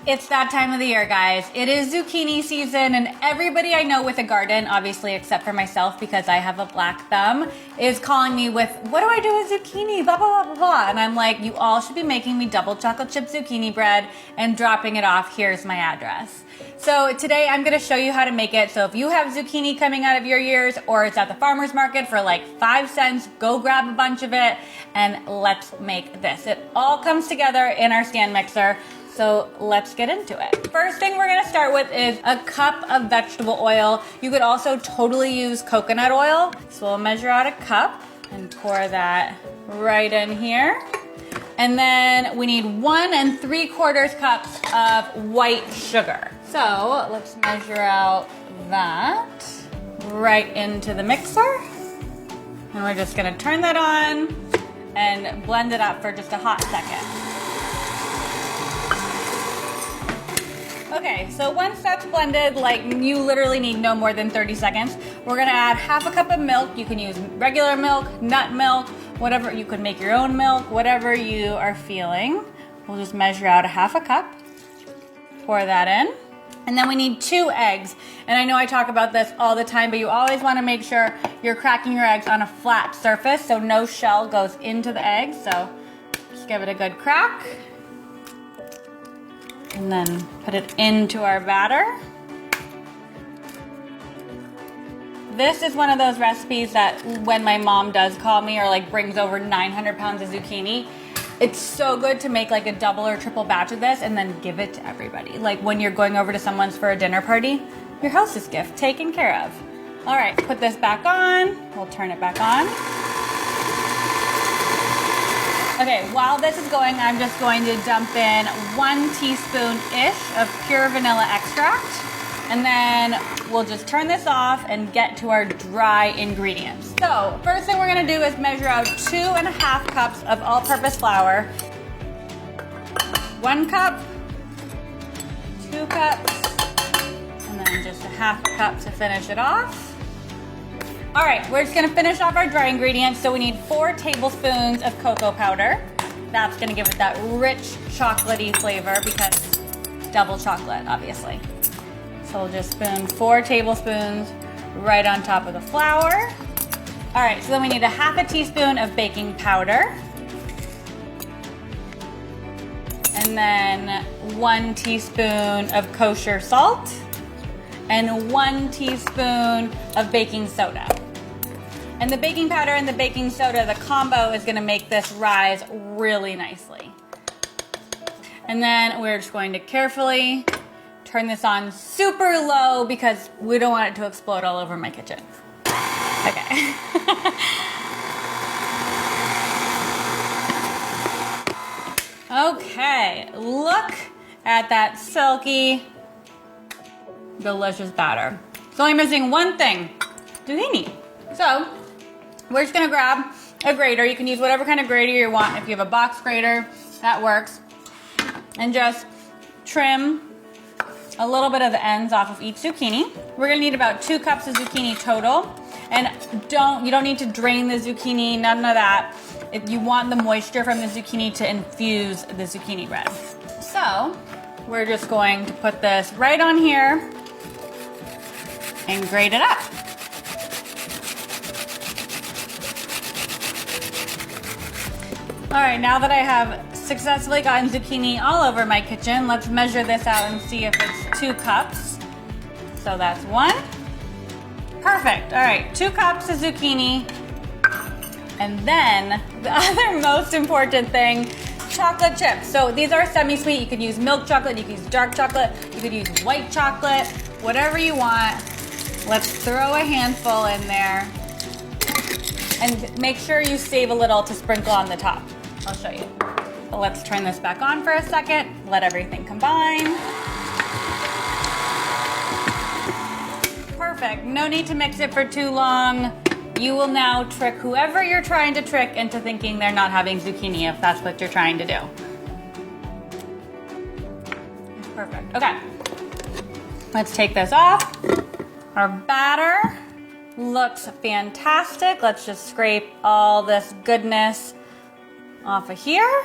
It's that time of the year, guys. It is zucchini season, and everybody I know with a garden, obviously except for myself because I have a black thumb, is calling me with, what do I do with zucchini, blah, blah, blah, blah, blah. And I'm like, you all should be making me double chocolate chip zucchini bread and dropping it off. Here's my address. So today I'm gonna show you how to make it. So if you have zucchini coming out of your ears or it's at the farmer's market for like 5 cents, go grab a bunch of it and let's make this. It all comes together in our stand mixer. So let's get into it. First thing we're gonna start with is a cup of vegetable oil. You could also totally use coconut oil. So we'll measure out a cup and pour that right in here. And then we need 1 3/4 cups of white sugar. So let's measure out that right into the mixer. And we're just gonna turn that on and blend it up for just a hot second. Okay, so once that's blended, like you literally need no more than 30 seconds, we're gonna add 1/2 cup of milk. You can use regular milk, nut milk, whatever. You could make your own milk, whatever you are feeling. We'll just measure out 1/2 cup, pour that in. And then we need 2 eggs. And I know I talk about this all the time, but you always wanna make sure you're cracking your eggs on a flat surface so no shell goes into the egg. So just give it a good crack. And then put it into our batter. This is one of those recipes that when my mom does call me or like brings over 900 pounds of zucchini, it's so good to make like a double or triple batch of this and then give it to everybody. Like when you're going over to someone's for a dinner party, your hostess gift taken care of. All right, put this back on. We'll turn it back on. Okay, while this is going, I'm just going to dump in 1 teaspoon-ish of pure vanilla extract. And then we'll just turn this off and get to our dry ingredients. So, first thing we're gonna do is measure out 2.5 cups of all-purpose flour. 1 cup, 2 cups, and then just 1/2 cup to finish it off. All right, we're just gonna finish off our dry ingredients. So we need 4 tablespoons of cocoa powder. That's gonna give it that rich chocolatey flavor because double chocolate, obviously. So we'll just spoon 4 tablespoons right on top of the flour. All right, so then we need 1/2 teaspoon of baking powder. And then 1 teaspoon of kosher salt. And 1 teaspoon of baking soda. And the baking powder and the baking soda, the combo is gonna make this rise really nicely. And then we're just going to carefully turn this on super low because we don't want it to explode all over my kitchen. Okay. Okay, look at that silky, delicious batter. It's only missing one thing, zucchini. So we're just gonna grab a grater. You can use whatever kind of grater you want. If you have a box grater, that works. And just trim a little bit of the ends off of each zucchini. We're gonna need about 2 cups of zucchini total. And you don't need to drain the zucchini, none of that. If you want the moisture from the zucchini to infuse the zucchini bread. So we're just going to put this right on here and grate it up. All right, now that I have successfully gotten zucchini all over my kitchen, let's measure this out and see if it's 2 cups. So that's 1. Perfect. All right, 2 cups of zucchini. And then the other most important thing, chocolate chips. So these are semi-sweet. You could use milk chocolate, you could use dark chocolate, you could use white chocolate, whatever you want. Let's throw a handful in there. And make sure you save a little to sprinkle on the top. I'll show you. But let's turn this back on for a second. Let everything combine. Perfect. No need to mix it for too long. You will now trick whoever you're trying to trick into thinking they're not having zucchini if that's what you're trying to do. Perfect. Okay. Let's take this off. Our batter looks fantastic. Let's just scrape all this goodness off of here.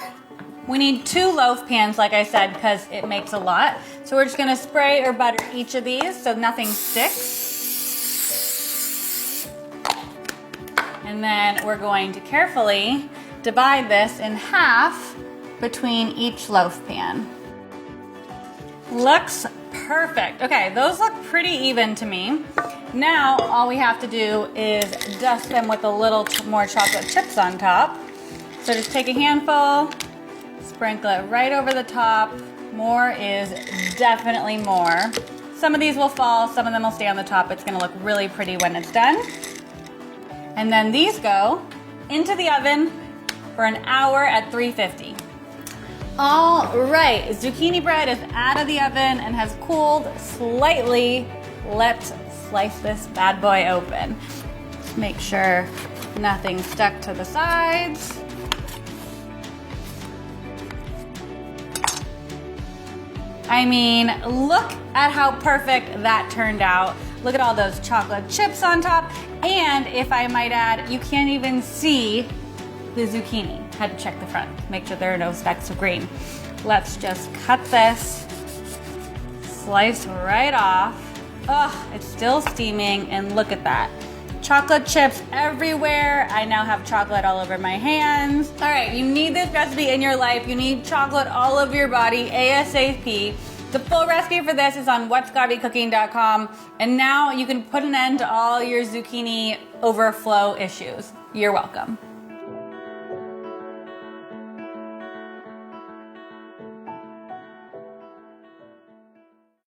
We need 2 loaf pans, like I said, because it makes a lot. So we're just gonna spray or butter each of these so nothing sticks. And then we're going to carefully divide this in half between each loaf pan. Looks perfect. Okay, those look pretty even to me. Now, all we have to do is dust them with a little more chocolate chips on top. So just take a handful, sprinkle it right over the top. More is definitely more. Some of these will fall, some of them will stay on the top. It's gonna look really pretty when it's done. And then these go into the oven for an hour at 350. All right, zucchini bread is out of the oven and has cooled slightly. Let's slice this bad boy open. Make sure nothing's stuck to the sides. I mean, look at how perfect that turned out. Look at all those chocolate chips on top. And if I might add, you can't even see the zucchini. Had to check the front, make sure there are no specks of green. Let's just cut this, slice right off. Oh, it's still steaming, and look at that. Chocolate chips everywhere. I now have chocolate all over my hands. All right, you need this recipe in your life. You need chocolate all over your body ASAP. The full recipe for this is on whatsgabycooking.com, and now you can put an end to all your zucchini overflow issues. You're welcome.